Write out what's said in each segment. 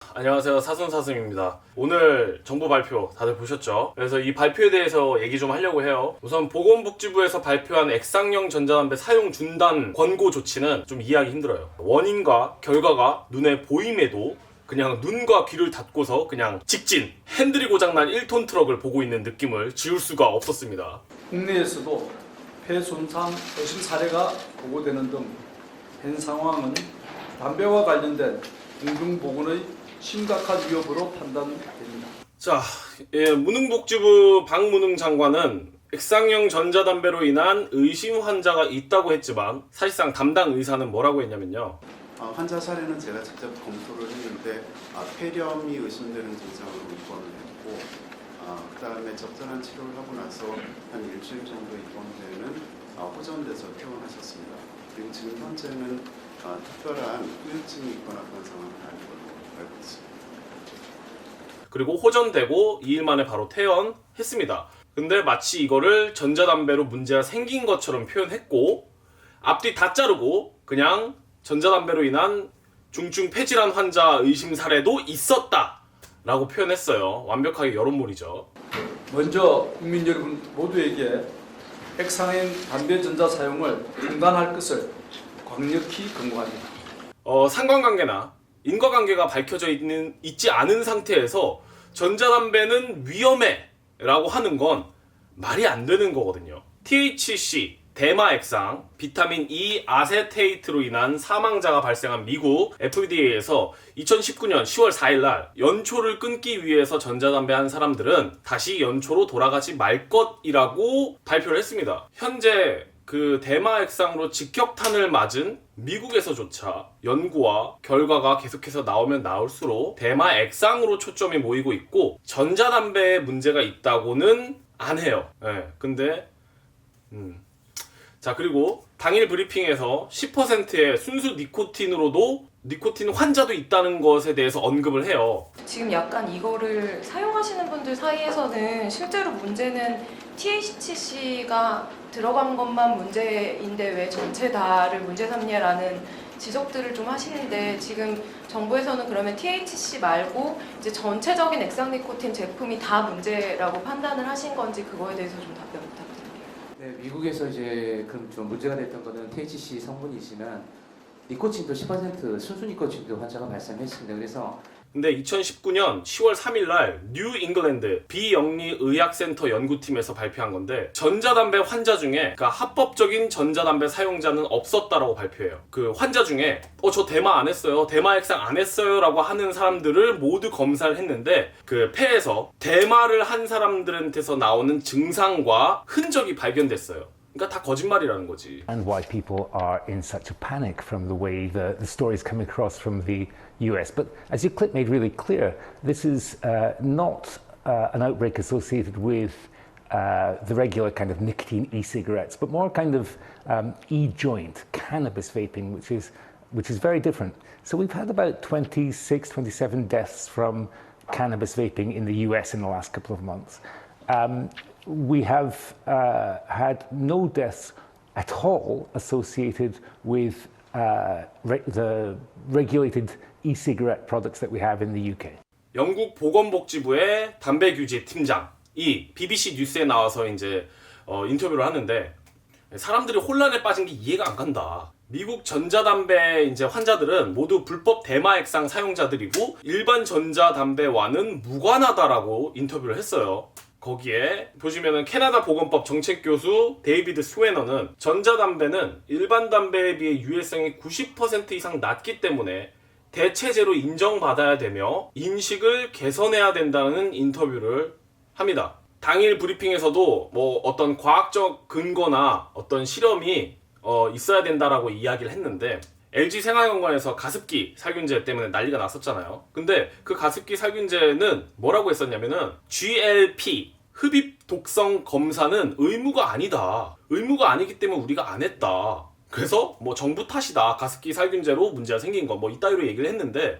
안녕하세요, 사순사슴입니다. 오늘 정부 발표 다들 보셨죠? 그래서 이 발표에 대해서 얘기 좀 하려고 해요. 우선 보건복지부에서 발표한 액상형 전자담배 사용 중단 권고 조치는 좀 이해하기 힘들어요. 원인과 결과가 눈에 보임에도 그냥 눈과 귀를 닫고서 그냥 직진 핸들이 고장난 1톤 트럭을 보고 있는 느낌을 지울 수가 없었습니다. 국내에서도 폐 손상 의심 사례가 보고되는 등 현 상황은 담배와 관련된 공중보건의 심각한 위협으로 판단됩니다. 자, 문흥복지부 박문흥 장관은 액상형 전자담배로 인한 의심 환자가 있다고 했지만 사실상 담당 의사는 뭐라고 했냐면요. 환자 사례는 제가 직접 검토를 했는데 폐렴이 의심되는 증상으로 입원을 했고 그 다음에 적절한 치료를 하고 나서 한 일주일 정도 입원되는 호전돼서 퇴원하셨습니다. 그리고 지금 현재는 특별한 후유증이 있거나 그런 상황은 아닌 걸로 알고 있습니다. 그리고 호전되고 2일 만에 바로 퇴원했습니다. 근데 마치 이거를 전자담배로 문제가 생긴 것처럼 표현했고 앞뒤 다 자르고 그냥 전자담배로 인한 중증 폐질환 환자 의심 사례도 있었다 라고 표현했어요. 완벽하게 여론몰이죠. 먼저 국민 여러분 모두에게 액상형 담배 전자 사용을 중단할 것을 강력히 권고합니다. 상관관계나 인과관계가 밝혀져 있지 않은 상태에서 전자담배는 위험해 라고 하는 건 말이 안 되는 거거든요. THC, 대마액상, 비타민 E 아세테이트로 인한 사망자가 발생한 미국 FDA에서 2019년 10월 4일 날 연초를 끊기 위해서 전자담배 한 사람들은 다시 연초로 돌아가지 말 것이라고 발표를 했습니다. 현재 그 대마액상으로 직격탄을 맞은 미국에서조차 연구와 결과가 계속해서 나오면 나올수록 대마액상으로 초점이 모이고 있고 전자담배에 문제가 있다고는 안 해요. 근데 자, 그리고 당일 브리핑에서 10%의 순수 니코틴으로도 니코틴 환자도 있다는 것에 대해서 언급을 해요. 지금 약간 이거를 사용하시는 분들 사이에서는 실제로 문제는 THC가 들어간 것만 문제인데 왜 전체 다를 문제 삼냐라는 지적들을 좀 하시는데 지금 정부에서는 그러면 THC 말고 이제 전체적인 액상 니코틴 제품이 다 문제라고 판단을 하신 건지 그거에 대해서 좀 답변 부탁드립니다. 네, 미국에서 이제 그럼 좀 문제가 됐던 거는 THC 성분이지만 니코틴도 10% 순수 니코틴도 환자가 발생했습니다. 그래서 근데 2019년 10월 3일 날 뉴 잉글랜드 비영리 의학센터 연구팀에서 발표한 건데 전자담배 환자 중에 그러니까 합법적인 전자담배 사용자는 없었다라고 발표해요. 그 환자 중에 저 대마 안 했어요, 대마액상 안 했어요 라고 하는 사람들을 모두 검사를 했는데 그 폐에서 대마를 한 사람들한테서 나오는 증상과 흔적이 발견됐어요. 그러니까 다 거짓말이라는 거지. And why people are in such a panic from the way the stories come across from the US. But as your clip made really clear, this is not an outbreak associated with the regular kind of nicotine e-cigarettes, but more kind of e-joint, cannabis vaping, which is very different. So we've had about 26, 27 deaths from cannabis vaping in the US in the last couple of months. We have had no deaths at all associated with the regulated e-cigarette products that we have in the UK. 영국 보건복지부의 담배 규제 팀장이 BBC 뉴스에 나와서 이제 인터뷰를 하는데 사람들이 혼란에 빠진 게 이해가 안 간다. 미국 전자담배 이제 환자들은 모두 불법 대마액상 사용자들이고 일반 전자담배와는 무관하다라고 인터뷰를 했어요. 거기에 보시면은 캐나다 보건법 정책교수 데이비드 스웨너는 전자담배는 일반 담배에 비해 유해성이 90% 이상 낮기 때문에 대체제로 인정받아야 되며 인식을 개선해야 된다는 인터뷰를 합니다. 당일 브리핑에서도 뭐 어떤 과학적 근거나 어떤 실험이 있어야 된다라고 이야기를 했는데 LG 생활건강에서 가습기 살균제 때문에 난리가 났었잖아요. 근데 그 가습기 살균제는 뭐라고 했었냐면은 GLP 흡입 독성 검사는 의무가 아니다. 의무가 아니기 때문에 우리가 안 했다. 그래서 뭐 정부 탓이다. 가습기 살균제로 문제가 생긴 거 뭐 이따위로 얘기를 했는데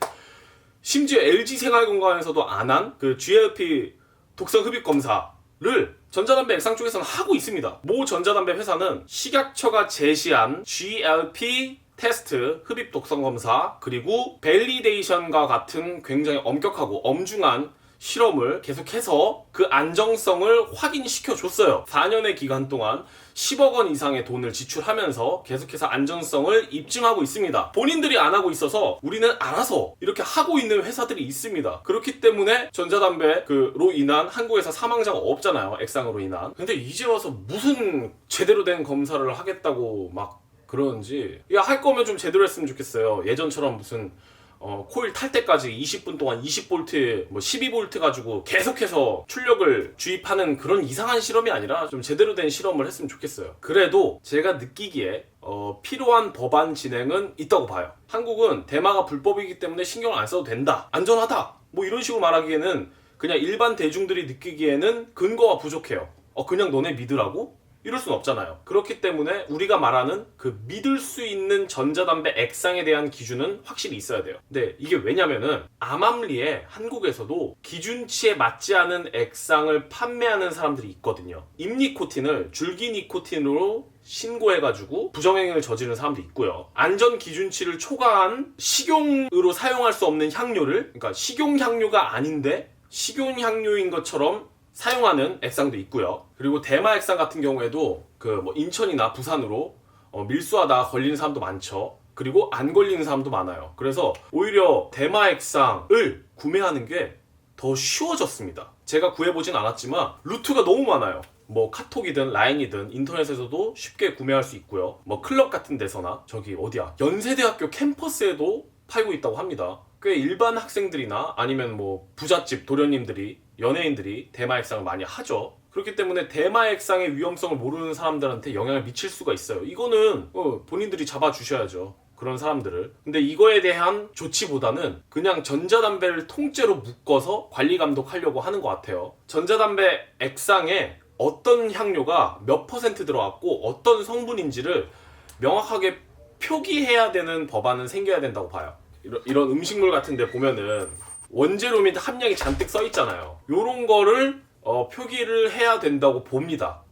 심지어 LG 생활건강에서도 안 한 그 GLP 독성 흡입 검사를 전자담배 액상 쪽에서는 하고 있습니다. 모 전자담배 회사는 식약처가 제시한 GLP 테스트, 흡입 독성 검사, 그리고 밸리데이션과 같은 굉장히 엄격하고 엄중한 실험을 계속해서 그 안정성을 확인시켜 줬어요. 4년의 기간 동안 10억 원 이상의 돈을 지출하면서 계속해서 안전성을 입증하고 있습니다. 본인들이 안 하고 있어서 우리는 알아서 이렇게 하고 있는 회사들이 있습니다. 그렇기 때문에 전자담배로 인한 한국에서 사망자가 없잖아요. 액상으로 인한. 근데 이제 와서 무슨 제대로 된 검사를 하겠다고 막 그러는지, 야, 할 거면 좀 제대로 했으면 좋겠어요. 예전처럼 무슨 코일 탈 때까지 20분 동안 20V, 뭐 12V 가지고 계속해서 출력을 주입하는 그런 이상한 실험이 아니라 좀 제대로 된 실험을 했으면 좋겠어요. 그래도 제가 느끼기에 필요한 법안 진행은 있다고 봐요. 한국은 대마가 불법이기 때문에 신경을 안 써도 된다, 안전하다, 뭐 이런 식으로 말하기에는 그냥 일반 대중들이 느끼기에는 근거가 부족해요. 그냥 너네 믿으라고? 이럴 순 없잖아요. 그렇기 때문에 우리가 말하는 그 믿을 수 있는 전자담배 액상에 대한 기준은 확실히 있어야 돼요. 근데 이게 왜냐면은 암암리에 한국에서도 기준치에 맞지 않은 액상을 판매하는 사람들이 있거든요. 임니코틴을 줄기 니코틴으로 신고해가지고 부정행위를 저지르는 사람도 있고요. 안전 기준치를 초과한 식용으로 사용할 수 없는 향료를, 그러니까 식용향료가 아닌데 식용향료인 것처럼 사용하는 액상도 있고요. 그리고 대마 액상 같은 경우에도 그 뭐 인천이나 부산으로 밀수하다가 걸리는 사람도 많죠. 그리고 안 걸리는 사람도 많아요. 그래서 오히려 대마 액상을 구매하는 게 더 쉬워졌습니다. 제가 구해보진 않았지만 루트가 너무 많아요. 뭐 카톡이든 라인이든 인터넷에서도 쉽게 구매할 수 있고요. 뭐 클럽 같은 데서나 저기 어디야, 연세대학교 캠퍼스에도 팔고 있다고 합니다. 꽤 일반 학생들이나 아니면 뭐 부잣집 도련님들이, 연예인들이 대마 액상을 많이 하죠. 그렇기 때문에 대마 액상의 위험성을 모르는 사람들한테 영향을 미칠 수가 있어요. 이거는 본인들이 잡아주셔야죠, 그런 사람들을. 근데 이거에 대한 조치보다는 그냥 전자담배를 통째로 묶어서 관리 감독하려고 하는 것 같아요. 전자담배 액상에 어떤 향료가 몇 % 들어갔고 어떤 성분인지를 명확하게 표기해야 되는 법안은 생겨야 된다고 봐요. 이런 음식물 같은 데 보면은 원재료 및 함량이 잔뜩 써 있잖아요. 요런 거를 표기를 해야 된다고 봅니다.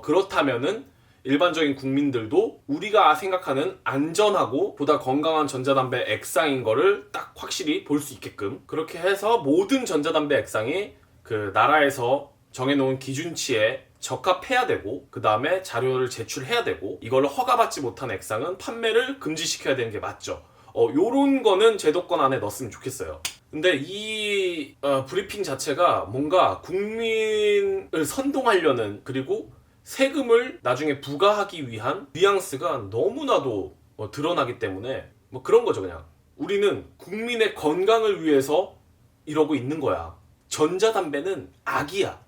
그렇다면은 일반적인 국민들도 우리가 생각하는 안전하고 보다 건강한 전자담배 액상인 거를 딱 확실히 볼 수 있게끔, 그렇게 해서 모든 전자담배 액상이 그 나라에서 정해놓은 기준치에 적합해야 되고, 그 다음에 자료를 제출해야 되고, 이걸 허가받지 못한 액상은 판매를 금지시켜야 되는 게 맞죠. 요런 거는 제도권 안에 넣었으면 좋겠어요. 근데 이 브리핑 자체가 뭔가 국민을 선동하려는, 그리고 세금을 나중에 부과하기 위한 뉘앙스가 너무나도 드러나기 때문에 뭐 그런 거죠. 그냥 우리는 국민의 건강을 위해서 이러고 있는 거야. 전자담배는 악이야,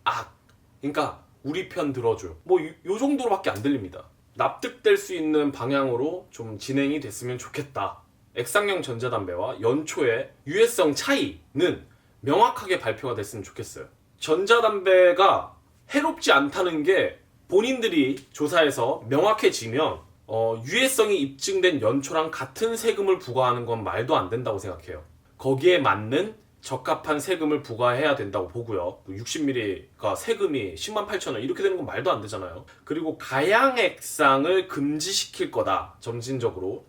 악. 그러니까 우리 편 들어줘. 뭐 요 정도로밖에 안 들립니다. 납득될 수 있는 방향으로 좀 진행이 됐으면 좋겠다. 액상형 전자담배와 연초의 유해성 차이는 명확하게 발표가 됐으면 좋겠어요. 전자담배가 해롭지 않다는 게 본인들이 조사해서 명확해지면 유해성이 입증된 연초랑 같은 세금을 부과하는 건 말도 안 된다고 생각해요. 거기에 맞는 적합한 세금을 부과해야 된다고 보고요. 60ml가 세금이 108,000원 이렇게 되는 건 말도 안 되잖아요. 그리고 가양액상을 금지시킬 거다, 점진적으로.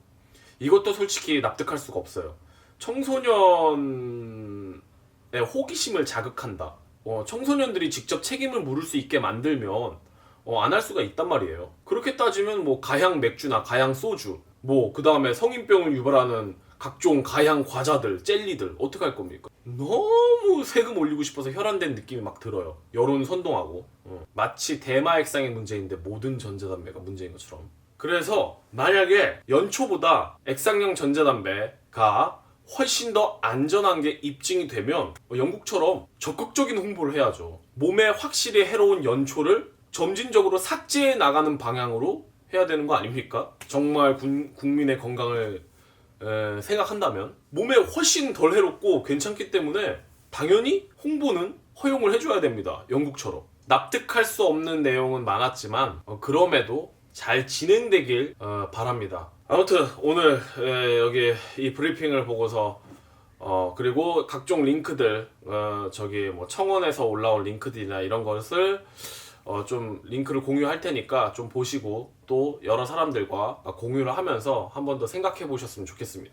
이것도 솔직히 납득할 수가 없어요. 청소년의 호기심을 자극한다. 청소년들이 직접 책임을 물을 수 있게 만들면 안 할 수가 있단 말이에요. 그렇게 따지면 뭐 가양 맥주나 가양 소주, 뭐 그 다음에 성인병을 유발하는 각종 가양 과자들, 젤리들 어떻게 할 겁니까? 너무 세금 올리고 싶어서 혈안된 느낌이 막 들어요. 여론 선동하고. 마치 대마 액상의 문제인데 모든 전자담배가 문제인 것처럼. 그래서 만약에 연초보다 액상형 전자담배가 훨씬 더 안전한 게 입증이 되면 영국처럼 적극적인 홍보를 해야죠. 몸에 확실히 해로운 연초를 점진적으로 삭제해 나가는 방향으로 해야 되는 거 아닙니까? 정말 국민의 건강을 생각한다면 몸에 훨씬 덜 해롭고 괜찮기 때문에 당연히 홍보는 허용을 해줘야 됩니다. 영국처럼. 납득할 수 없는 내용은 많았지만 그럼에도 잘 진행되길 바랍니다. 아무튼 오늘 여기 이 브리핑을 보고서 그리고 각종 링크들, 저기 뭐 청원에서 올라온 링크들이나 이런 것을 좀 링크를 공유할 테니까 좀 보시고 또 여러 사람들과 공유를 하면서 한 번 더 생각해 보셨으면 좋겠습니다.